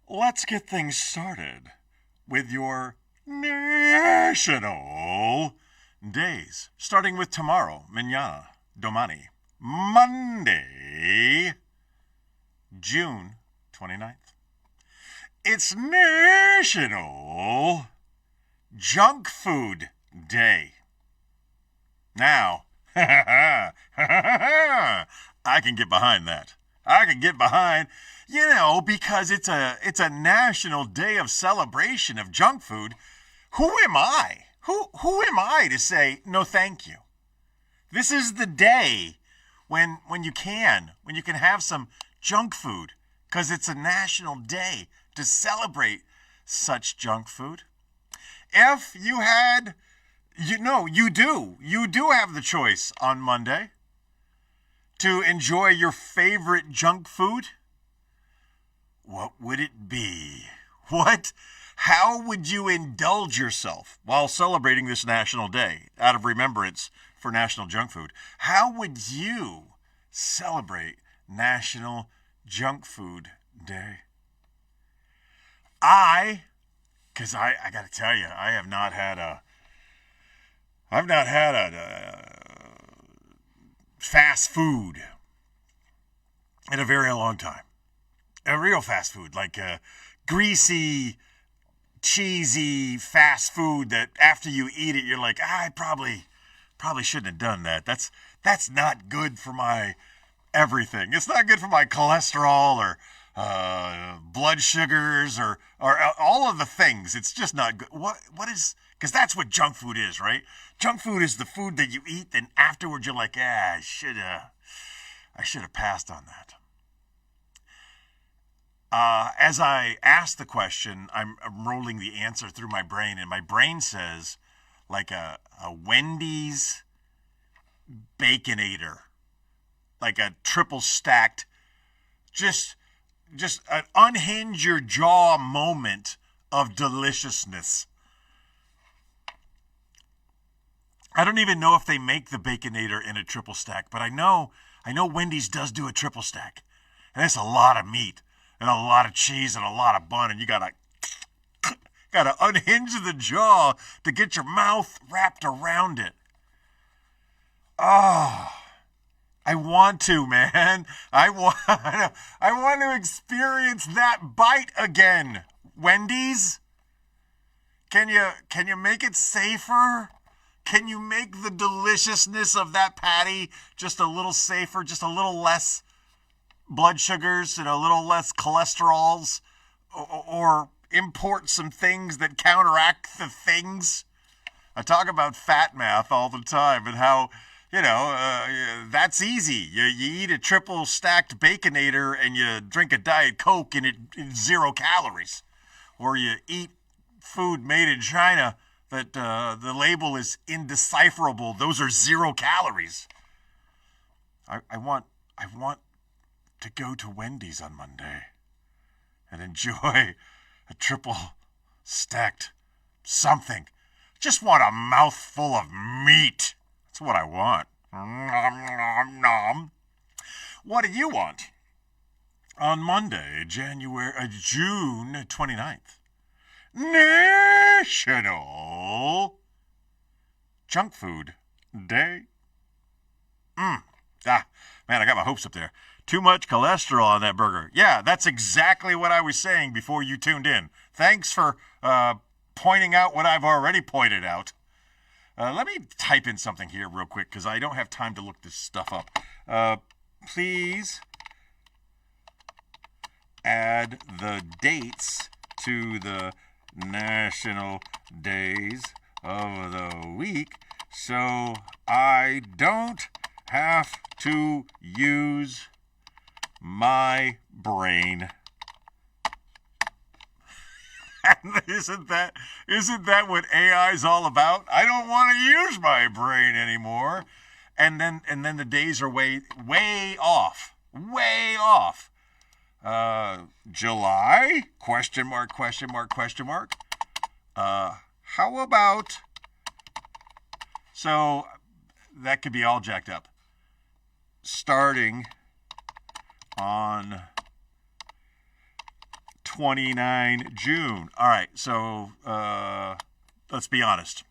let's get things started with your national days. Starting with tomorrow, mañana, domani, Monday, June 29th. It's National Junk Food Day. Now, I can get behind that. I can get behind, because it's a national day of celebration of junk food. Who am I? Who am I to say no thank you? This is the day when you can have some junk food, because it's a national day to celebrate such junk food. If you had, you do have the choice on Monday to enjoy your favorite junk food. What would it be? How would you indulge yourself while celebrating this national day out of remembrance for National Junk Food? How would you celebrate National Junk Food Day? Because I got to tell you, I've not had a fast food in a very long time. A real fast food, like a greasy, cheesy fast food that after you eat it, you're like, I probably shouldn't have done that. That's not good for my everything. It's not good for my cholesterol or blood sugars or all of the things. It's just not good. What is? Because that's what junk food is, right? Junk food is the food that you eat, then afterwards you're like, I should have passed on that. As I ask the question, I'm rolling the answer through my brain, and my brain says, like a Wendy's Baconator, like a triple stacked, just an unhinge your jaw moment of deliciousness. I don't even know if they make the Baconator in a triple stack, but I know Wendy's does do a triple stack, and it's a lot of meat and a lot of cheese and a lot of bun, and you gotta unhinge the jaw to get your mouth wrapped around it. Oh, I want to, man. I want to experience that bite again. Wendy's, can you make it safer? Can you make the deliciousness of that patty just a little safer, just a little less blood sugars and a little less cholesterols, or import some things that counteract the things? I talk about fat math all the time and how, that's easy. You eat a triple stacked Baconator and you drink a Diet Coke and it's 0 calories. Or you eat food made in China that the label is indecipherable. Those are 0 calories. I want to go to Wendy's on Monday and enjoy a triple stacked something. Just want a mouthful of meat. That's what I want. Nom, nom. What do you want? On Monday, June 29th, National Junk Food Day. Man, I got my hopes up there. Too much cholesterol on that burger. Yeah, that's exactly what I was saying before you tuned in. Thanks for pointing out what I've already pointed out. Let me type in something here real quick because I don't have time to look this stuff up. Please add the dates to the national days of the week so I don't have to use my brain. Isn't that what AI is all about? I don't want to use my brain anymore. And then the days are way off. Way off. July? Question mark. How about, so that could be all jacked up. Starting on 29 June. All right, so let's be honest.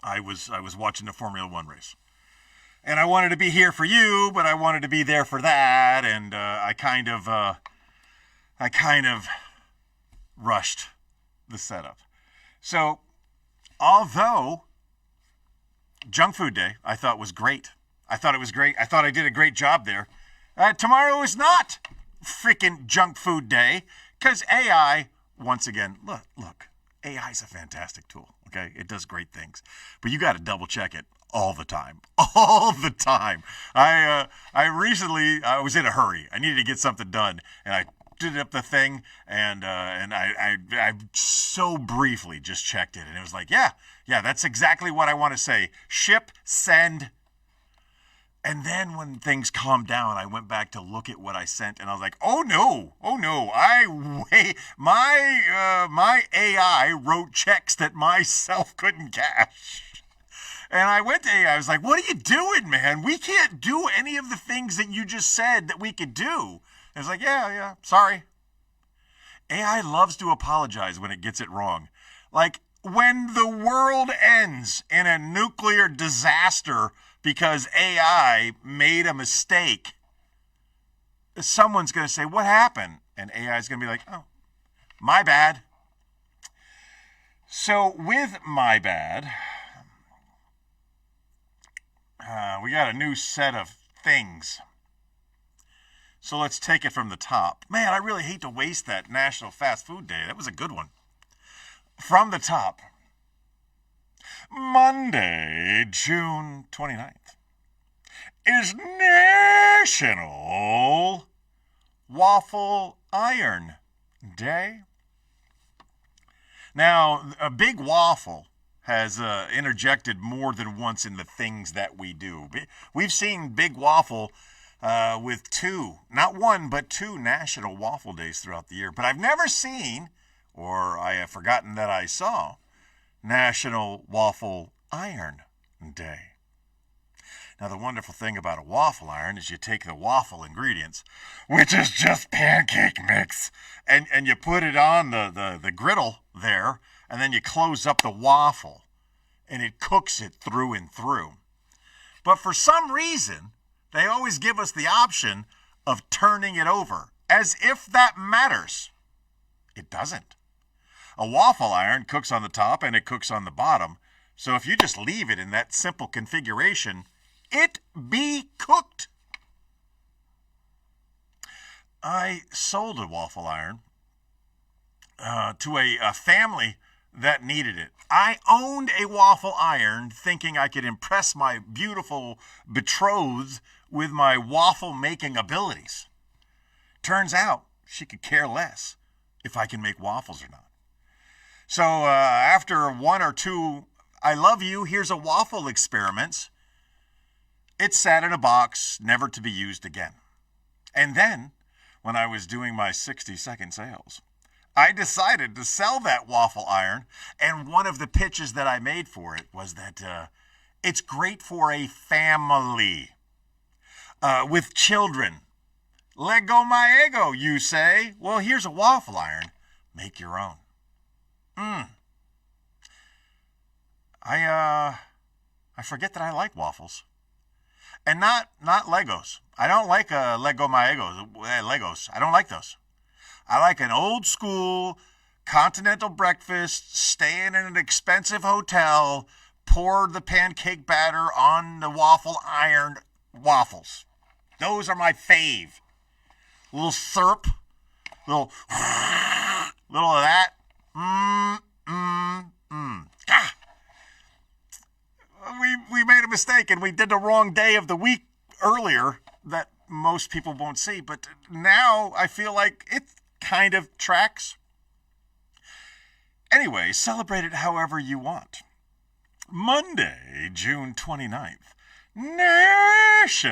I was watching the Formula One race, and I wanted to be here for you, but I wanted to be there for that, and I kind of rushed the setup. So, although Junk Food Day I thought was great, I thought it was great. I thought I did a great job there. Tomorrow is not freaking Junk Food Day because AI, once again, look, AI is a fantastic tool. Okay, it does great things, but you got to double check it all the time, all the time. I recently I was in a hurry. I needed to get something done, and I did up the thing, and I so briefly just checked it, and it was like, yeah, that's exactly what I want to say. Ship, send. And then when things calmed down, I went back to look at what I sent, and I was like, oh no, my AI wrote checks that myself couldn't cash. And I went to AI, I was like, what are you doing, man? We can't do any of the things that you just said that we could do. And it's like, yeah, sorry. AI loves to apologize when it gets it wrong. Like, when the world ends in a nuclear disaster because AI made a mistake, someone's going to say, what happened? And AI is going to be like, oh, my bad. So with my bad, we got a new set of things. So let's take it from the top. Man, I really hate to waste that National Fast Food Day. That was a good one. From the top. Monday, June 29th, is National Waffle Iron Day. Now, a big waffle has interjected more than once in the things that we do. We've seen Big Waffle with two, not one, but two National Waffle Days throughout the year. But I've never seen, or I have forgotten that I saw, National Waffle Iron Day. Now, the wonderful thing about a waffle iron is you take the waffle ingredients, which is just pancake mix, and you put it on the griddle there, and then you close up the waffle, and it cooks it through and through. But for some reason, they always give us the option of turning it over, as if that matters. It doesn't. A waffle iron cooks on the top and it cooks on the bottom. So if you just leave it in that simple configuration, it be cooked. I sold a waffle iron to a family that needed it. I owned a waffle iron thinking I could impress my beautiful betrothed with my waffle making abilities. Turns out she could care less if I can make waffles or not. So after one or two, I love you, here's a waffle experiments, it sat in a box, never to be used again. And then, when I was doing my 60-second sales, I decided to sell that waffle iron, and one of the pitches that I made for it was that it's great for a family with children. Let go my ego, you say. Well, here's a waffle iron. Make your own. I forget that I like waffles. And not Legos. I don't like Lego my Legos. I don't like those. I like an old school continental breakfast, stay in an expensive hotel, pour the pancake batter on the waffle iron waffles. Those are my fave. Little syrup, little of that. We made a mistake and we did the wrong day of the week earlier that most people won't see, but now I feel like it kind of tracks. Anyway, celebrate it however you want. Monday, June 29th, National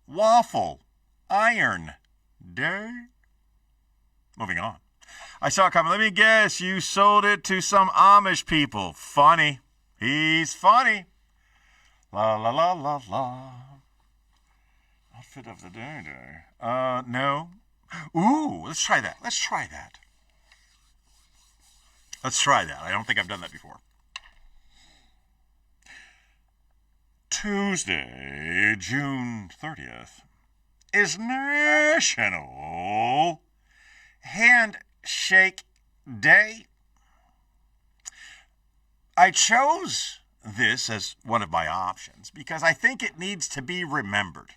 Waffle Iron Day. Moving on. I saw a comment. Let me guess, you sold it to some Amish people. Funny. He's funny. La la la la la. Outfit of the day. No. Ooh, let's try that. Let's try that. Let's try that. I don't think I've done that before. Tuesday, June 30th, is National Handshake Day. I chose this as one of my options because I think it needs to be remembered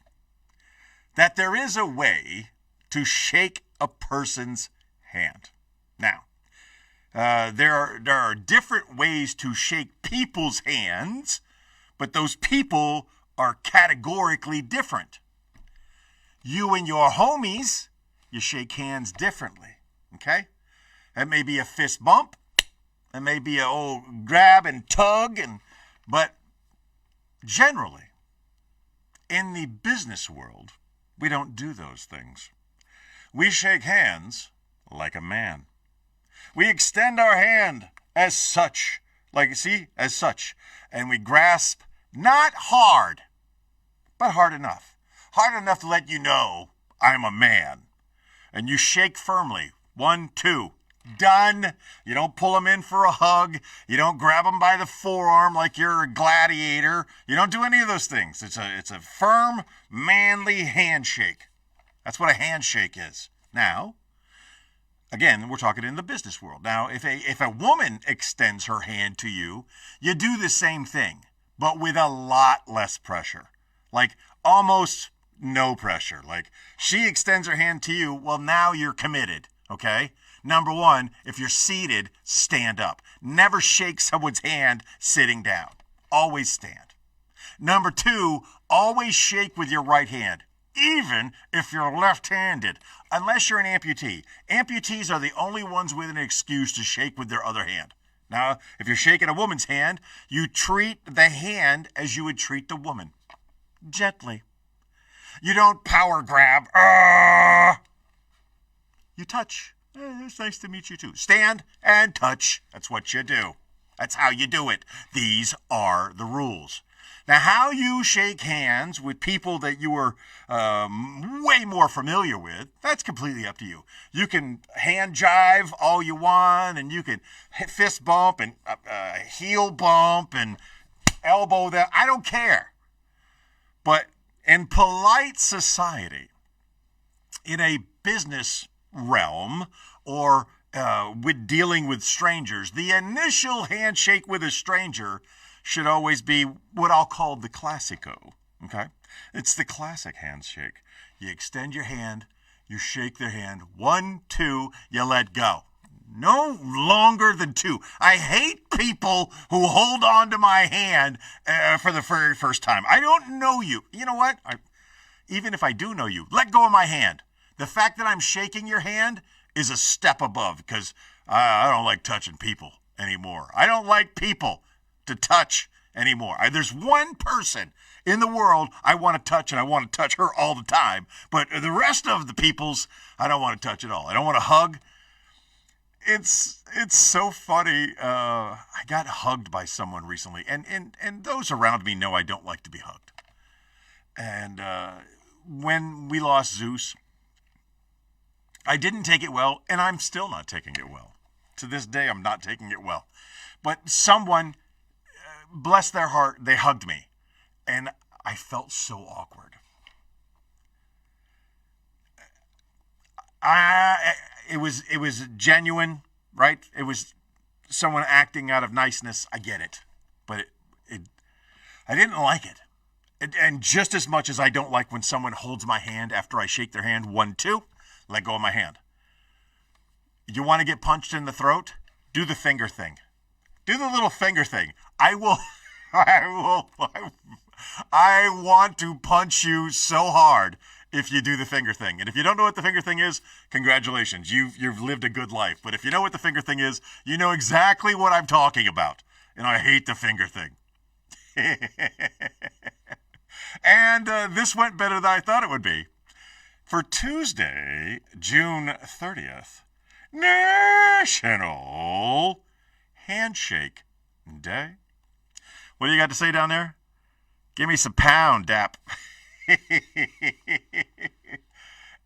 that there is a way to shake a person's hand. Now, there are different ways to shake people's hands, but those people are categorically different. You and your homies, you shake hands differently, okay? That may be a fist bump. That may be an old grab and tug, but generally, in the business world, we don't do those things. We shake hands like a man. We extend our hand as such, as such, and we grasp not hard, but hard enough to let you know I'm a man. And you shake firmly. 1, 2, done. You don't pull them in for a hug. You don't grab them by the forearm like you're a gladiator. You don't do any of those things. It's a firm, manly handshake. That's what a handshake is. Now, again, we're talking in the business world. Now, if a woman extends her hand to you, you do the same thing, but with a lot less pressure. Like almost no pressure. Like she extends her hand to you, well, now you're committed, okay? Number one, if you're seated, stand up. Never shake someone's hand sitting down. Always stand. Number two, always shake with your right hand, even if you're left-handed, unless you're an amputee. Amputees are the only ones with an excuse to shake with their other hand. Now, if you're shaking a woman's hand, you treat the hand as you would treat the woman. Gently. You don't power grab. You touch. It's nice to meet you too. Stand and touch. That's what you do. That's how you do it. These are the rules. Now, how you shake hands with people that you are way more familiar with, that's completely up to you. You can hand jive all you want, and you can fist bump and heel bump and elbow that. I don't care. But in polite society, in a business realm, or with dealing with strangers, the initial handshake with a stranger should always be what I'll call the classico, okay? It's the classic handshake. You extend your hand, you shake their hand, 1, 2, you let go. No longer than 2. I hate people who hold on to my hand for the very first time. I don't know you. You know what? Even if I do know you, let go of my hand. The fact that I'm shaking your hand is a step above, because I don't like touching people anymore. I don't like people to touch anymore. There's one person in the world I want to touch, and I want to touch her all the time. But the rest of the people's, I don't want to touch at all. I don't want to hug. It's so funny. I got hugged by someone recently, and those around me know I don't like to be hugged. And when we lost Zeus, I didn't take it well, and I'm still not taking it well. To this day, I'm not taking it well. But someone, bless their heart, they hugged me, and I felt so awkward. It was genuine, right? It was someone acting out of niceness. I get it, but I didn't like it. And just as much as I don't like when someone holds my hand after I shake their hand, 1, 2, let go of my hand. You want to get punched in the throat? Do the finger thing. Do the little finger thing. I want to punch you so hard if you do the finger thing. And if you don't know what the finger thing is, congratulations. You've lived a good life. But if you know what the finger thing is, you know exactly what I'm talking about. And I hate the finger thing. And this went better than I thought it would be. For Tuesday, June 30th, National Handshake Day. What do you got to say down there? Give me some pound, Dap.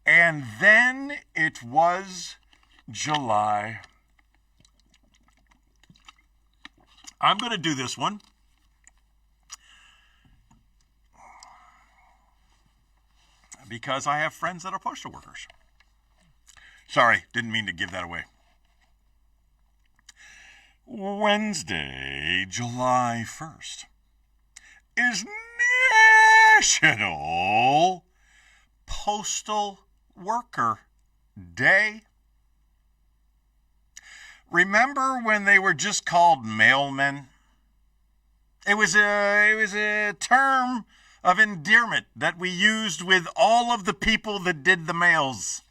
And And then it was July. I'm going to do this one. Because I have friends that are postal workers. Sorry, didn't mean to give that away. Wednesday, July 1st is National Postal Worker Day. Remember when they were just called mailmen? It was a term of endearment that we used with all of the people that did the mails.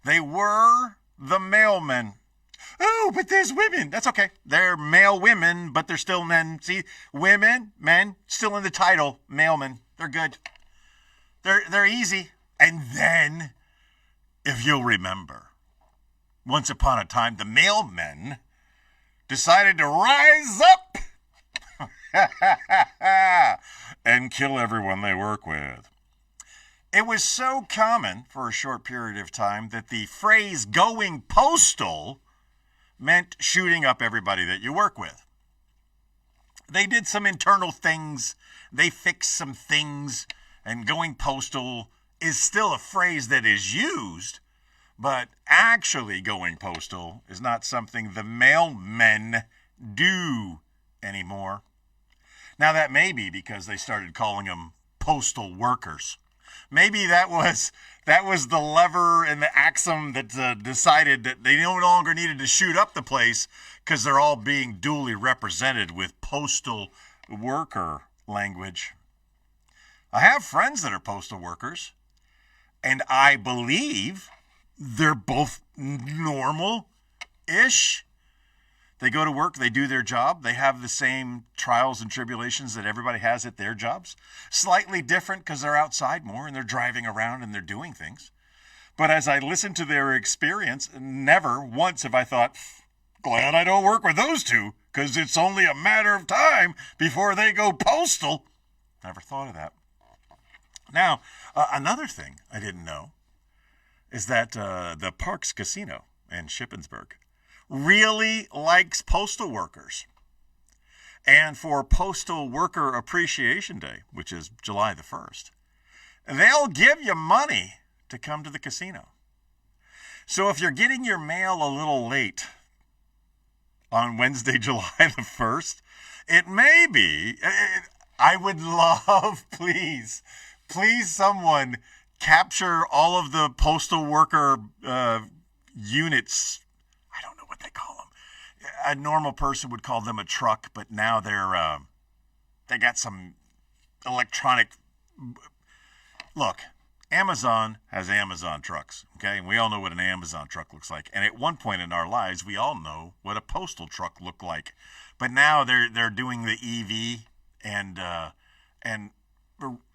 They were the mailmen. Oh, but there's women. That's okay. They're male women, but they're still men. See, women, men, still in the title, mailmen. They're good. They're easy. And then, if you'll remember, once upon a time, the mailmen decided to rise up and kill everyone they work with. It was so common for a short period of time that the phrase going postal meant shooting up everybody that you work with. They did some internal things, they fixed some things, and going postal is still a phrase that is used, but actually going postal is not something the mailmen do anymore. Now that may be because they started calling them postal workers. Maybe that was the lever and the axiom that decided that they no longer needed to shoot up the place because they're all being duly represented with postal worker language. I have friends that are postal workers, and I believe they're both normal-ish. They go to work, they do their job, they have the same trials and tribulations that everybody has at their jobs. Slightly different because they're outside more and they're driving around and they're doing things. But as I listen to their experience, never once have I thought, glad I don't work with those two because it's only a matter of time before they go postal. Never thought of that. Now, another thing I didn't know is that the Parks Casino in Shippensburg really likes postal workers. And for Postal Worker Appreciation Day, which is July the 1st, they'll give you money to come to the casino. So if you're getting your mail a little late on Wednesday, July the 1st, it may be, I would love, please someone capture all of the postal worker units. I don't know what they call them. A normal person would call them a truck, but now they got some electronic. Look, Amazon has Amazon trucks, okay? And we all know what an Amazon truck looks like. And at one point in our lives, we all know what a postal truck looked like. But now they're doing the EV and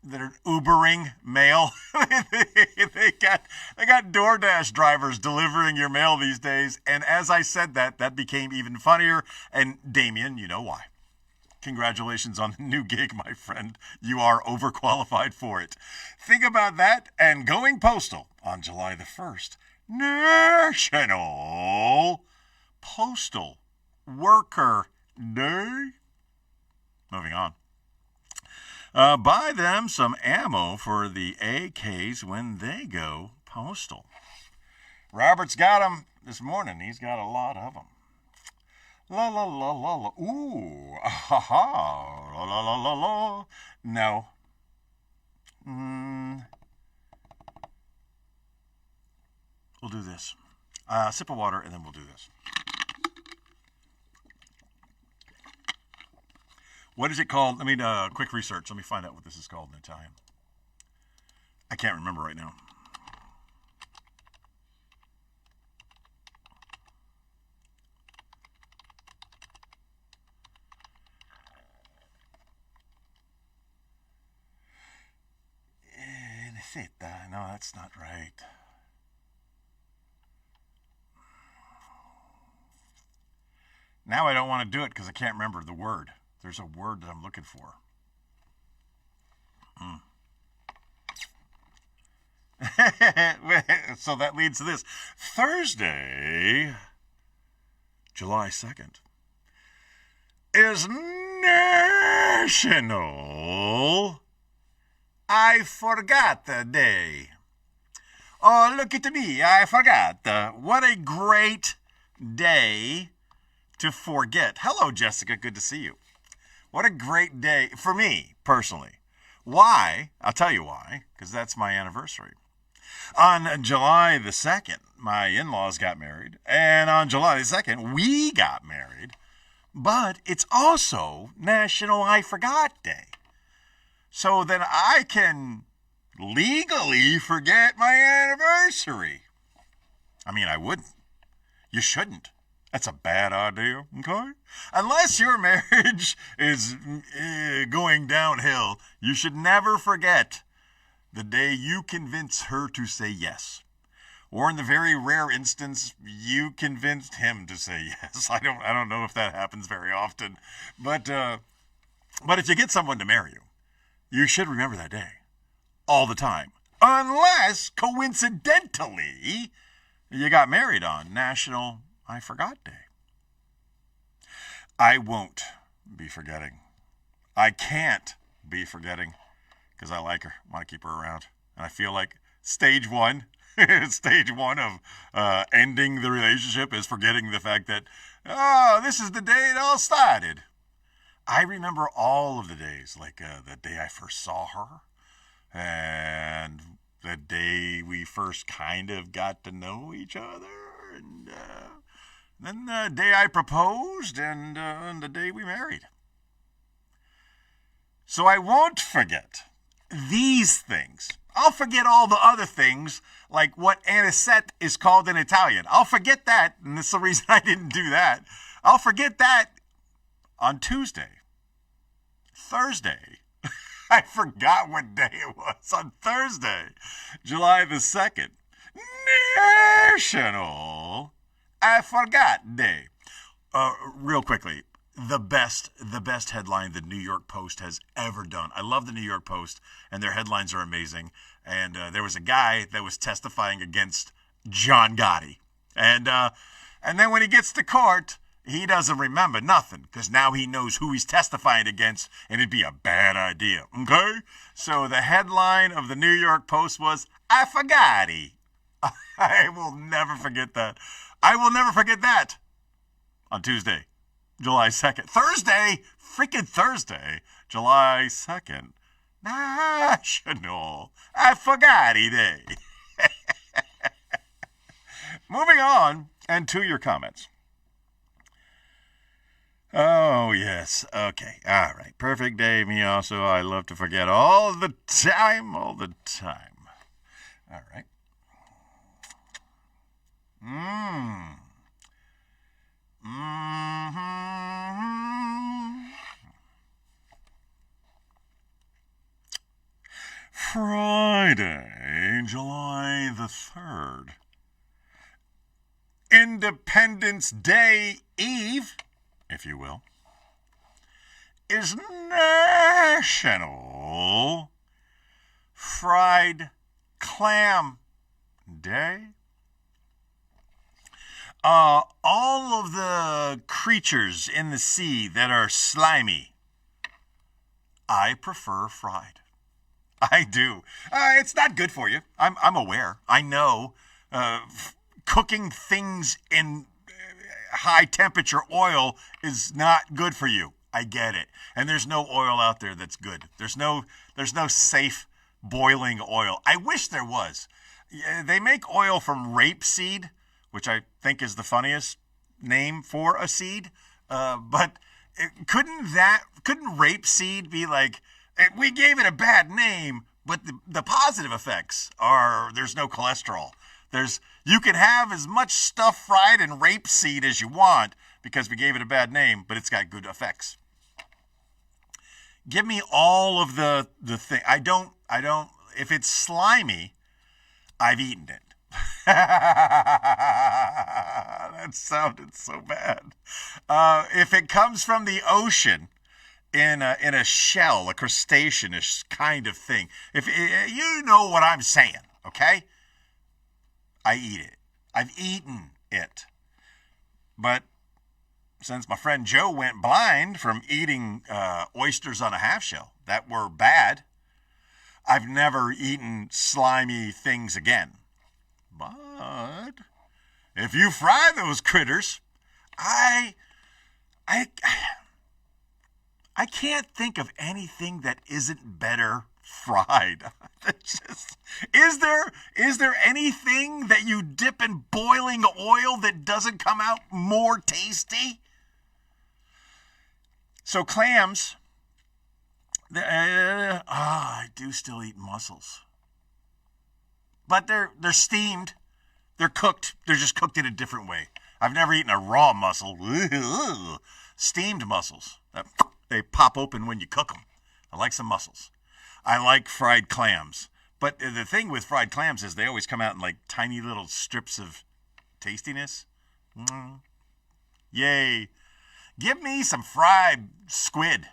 they're Ubering mail. they got DoorDash drivers delivering your mail these days. And as I said that became even funnier. And Damien, you know why. Congratulations on the new gig, my friend. You are overqualified for it. Think about that and going postal on July the 1st. National Postal Worker Day. Moving on. Buy them some ammo for the AKs when they go postal. Robert's got them this morning. He's got a lot of them. La la la la la. Ooh. Ha ha. La la la la la. No. We'll do this. Sip of water and then we'll do this. What is it called? Let me quick research. Let me find out what this is called in Italian. I can't remember right now. No, that's not right. Now I don't want to do it because I can't remember the word. There's a word that I'm looking for. So that leads to this. Thursday, July 2nd, is National I Forgot the Day. Oh, look at me, I forgot. What a great day to forget. Hello, Jessica, good to see you. What a great day for me, personally. Why? I'll tell you why, because that's my anniversary. On July the 2nd, my in-laws got married, and on July the 2nd, we got married, but it's also National I Forgot Day. So then I can legally forget my anniversary. I mean, I wouldn't. You shouldn't. That's a bad idea, okay? Unless your marriage is going downhill, you should never forget the day you convince her to say yes. Or in the very rare instance, you convinced him to say yes. I don't know if that happens very often. But if you get someone to marry you, you should remember that day. All the time. Unless, coincidentally, you got married on National I Forgot Day. I won't be forgetting. I can't be forgetting because I like her. I want to keep her around. And I feel like stage one of ending the relationship is forgetting the fact that, this is the day it all started. I remember all of the days, like the day I first saw her and the day we first kind of got to know each other, and then the day I proposed, and the day we married. So I won't forget these things. I'll forget all the other things, like what anisette is called in Italian. I'll forget that, and that's the reason I didn't do that. I'll forget that on Tuesday. Thursday. I forgot what day it was. On Thursday, July the 2nd. National I Forgot Day. Real quickly, the best headline the New York Post has ever done. I love the New York Post, and their headlines are amazing. And there was a guy that was testifying against John Gotti. And then when he gets to court, he doesn't remember nothing, because now he knows who he's testifying against, and it'd be a bad idea, okay? So the headline of the New York Post was, I forgot he. I will never forget that. I will never forget that. On Tuesday, July 2nd. Freaking Thursday, July 2nd. National I Forgot he Day. Moving on, and to your comments. Oh, yes. Okay. All right. Perfect day. Me also. I love to forget all the time. All right. Friday, July the 3rd. Independence Day Eve, if you will, is National Fried Clam Day. All of the creatures in the sea that are slimy, I prefer fried. I do. It's not good for you. I'm aware. I know. Cooking things in high temperature oil is not good for you. I get it. And there's no oil out there that's good. There's no safe boiling oil. I wish there was. They make oil from rapeseed, which I think is the funniest name for a seed. But couldn't rapeseed be like, we gave it a bad name, but the positive effects are there's no cholesterol. You can have as much stuff fried in rapeseed as you want because we gave it a bad name, but it's got good effects. Give me all of the thing. I don't, if it's slimy, I've eaten it. That sounded so bad. If it comes from the ocean, in a shell, a crustacean-ish kind of thing, if you know what I'm saying, okay? I eat it. I've eaten it. But since my friend Joe went blind from eating oysters on a half shell that were bad, I've never eaten slimy things again. But if you fry those critters, I can't think of anything that isn't better fried. Is there anything that you dip in boiling oil that doesn't come out more tasty? So clams, I do still eat mussels, but they're steamed, they're cooked, they're just cooked in a different way. I've never eaten a raw mussel. Steamed mussels, they pop open when you cook them. I like some mussels. I like fried clams, but the thing with fried clams is they always come out in like tiny little strips of tastiness. Yay. Give me some fried squid,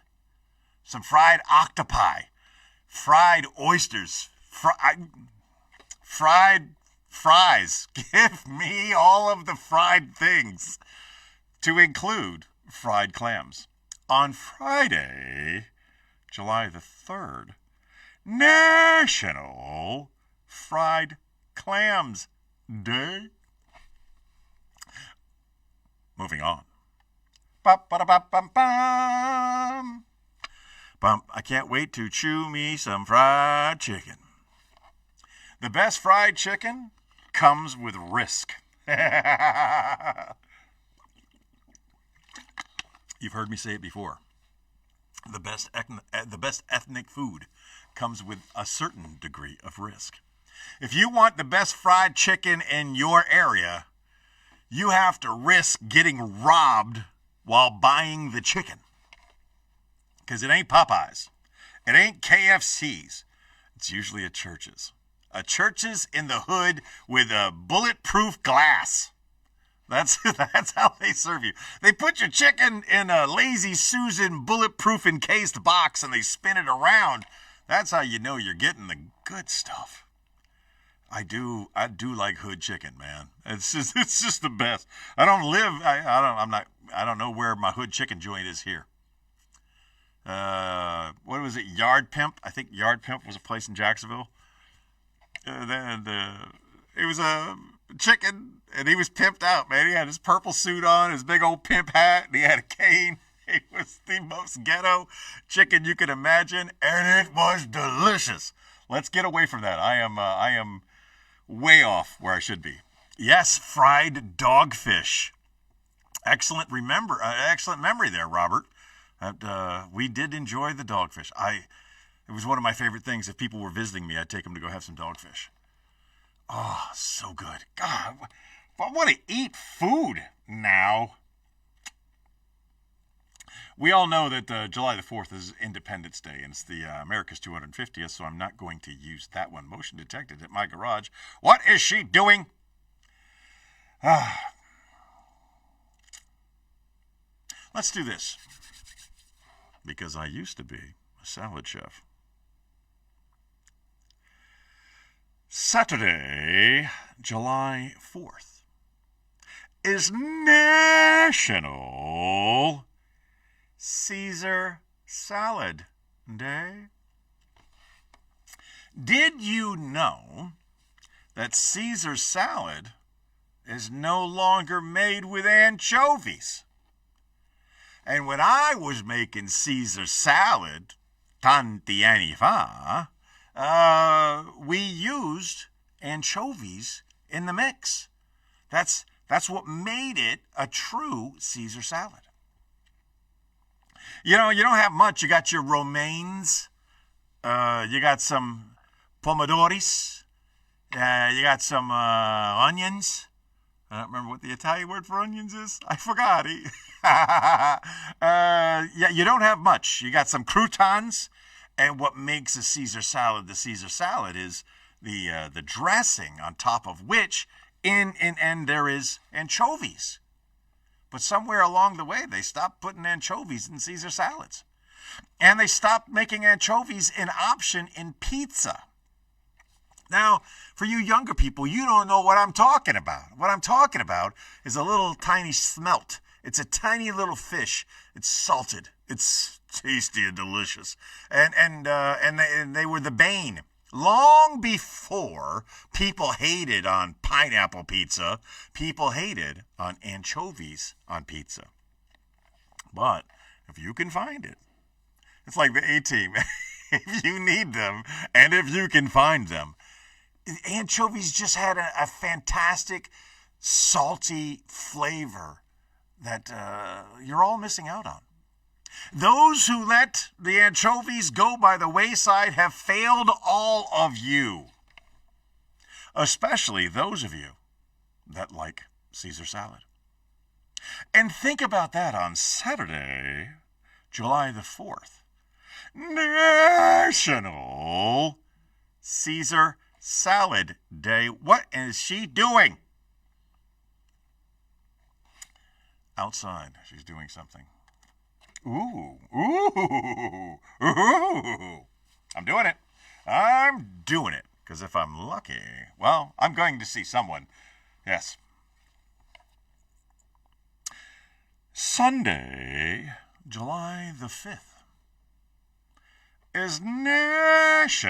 some fried octopi, fried oysters, fried fries. Give me all of the fried things, to include fried clams. On Friday, July the 3rd, National Fried Clams Day. Moving on. Ba-ba-da-ba-bum-bum. I can't wait to chew me some fried chicken. The best fried chicken comes with risk. You've heard me say it before. The best ethnic food comes with a certain degree of risk. If you want the best fried chicken in your area, you have to risk getting robbed while buying the chicken. Because it ain't Popeyes. It ain't KFC's. It's usually a Church's. A Church's in the hood with a bulletproof glass. That's how they serve you. They put your chicken in a Lazy Susan bulletproof encased box and they spin it around. That's how you know you're getting the good stuff. I do like hood chicken, man. It's just the best. I don't know where my hood chicken joint is here. What was it? Yard Pimp? I think Yard Pimp was a place in Jacksonville. It was a chicken, and he was pimped out, man. He had his purple suit on, his big old pimp hat, and he had a cane. It was the most ghetto chicken you could imagine, and it was delicious. Let's get away from that. I am way off where I should be. Yes, fried dogfish. Excellent memory there, Robert. We did enjoy the dogfish. It was one of my favorite things. If people were visiting me, I'd take them to go have some dogfish. Oh, so good. God, I want to eat food now. We all know that July the 4th is Independence Day, and it's the America's 250th, so I'm not going to use that one. Motion detected at my garage. What is she doing? Let's do this, because I used to be a salad chef. Saturday, July 4th, is National Caesar Salad Day. Did you know that Caesar salad is no longer made with anchovies? And when I was making Caesar salad, tanti anni fa, we used anchovies in the mix. That's what made it a true Caesar salad. You know, you don't have much. You got your romaines. You got some pomodoris. You got some onions. I don't remember what the Italian word for onions is. I forgot. Yeah, you don't have much. You got some croutons. And what makes a Caesar salad the Caesar salad is the dressing on top of which and there is anchovies. But somewhere along the way, they stopped putting anchovies in Caesar salads. And they stopped making anchovies an option in pizza. Now, for you younger people, you don't know what I'm talking about. What I'm talking about is a little tiny smelt. It's a tiny little fish. It's salted. It's tasty and delicious. And they were the bane. Long before people hated on pineapple pizza, people hated on anchovies on pizza. But if you can find it, it's like the A-Team. If you need them and if you can find them, anchovies just had a fantastic salty flavor that you're all missing out on. Those who let the anchovies go by the wayside have failed all of you, especially those of you that like Caesar salad. And think about that on Saturday, July the 4th, National Caesar Salad Day. What is she doing? Outside, she's doing something. Ooh. I'm doing it. Because if I'm lucky, well, I'm going to see someone. Yes. Sunday, July the 5th, is National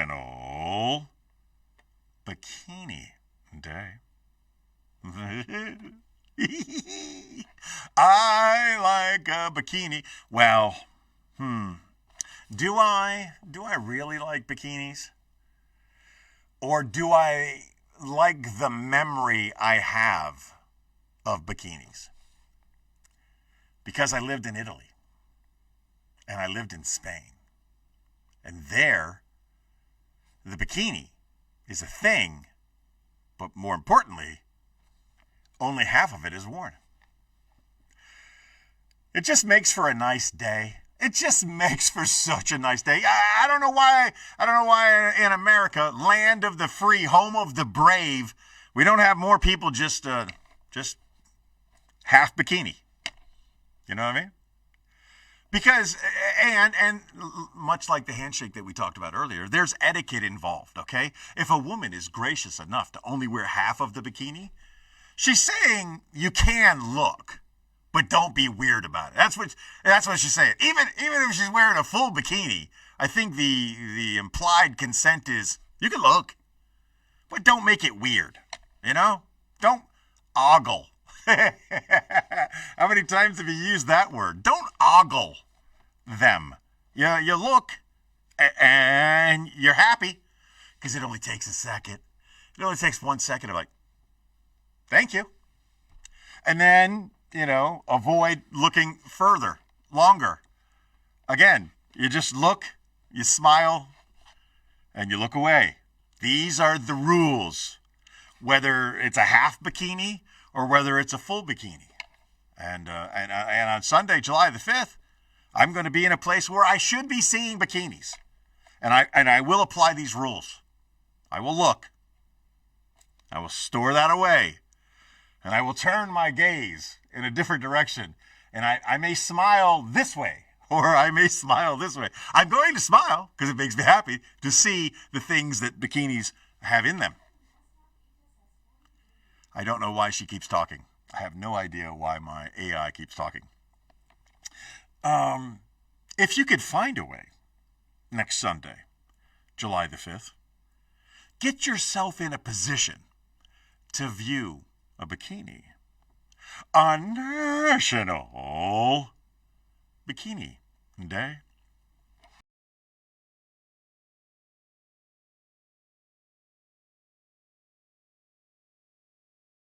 Bikini Day. I like a bikini. Well, do I really like bikinis? Or do I like the memory I have of bikinis? Because I lived in Italy. And I lived in Spain. And there, the bikini is a thing, but more importantly, only half of it is worn. It just makes for a nice day. It just makes for such a nice day. I don't know why in America, land of the free, home of the brave, we don't have more people just half bikini. You know what I mean? Because, and much like the handshake that we talked about earlier, there's etiquette involved, okay? If a woman is gracious enough to only wear half of the bikini, she's saying you can look, but don't be weird about it. That's what she's saying. Even if she's wearing a full bikini, I think the implied consent is you can look, but don't make it weird. You know? Don't ogle. How many times have you used that word? Don't ogle them. You look and you're happy because it only takes a second. It only takes 1 second of like, thank you. And then, avoid looking further, longer. Again, you just look, you smile, and you look away. These are the rules, whether it's a half bikini or whether it's a full bikini. And on Sunday, July the 5th, I'm going to be in a place where I should be seeing bikinis. And I will apply these rules. I will look. I will store that away. And I will turn my gaze in a different direction. And I may smile this way, or I may smile this way. I'm going to smile because it makes me happy to see the things that bikinis have in them. I don't know why she keeps talking. I have no idea why my AI keeps talking. If you could find a way next Sunday, July the 5th, get yourself in a position to view a bikini on National Bikini Day.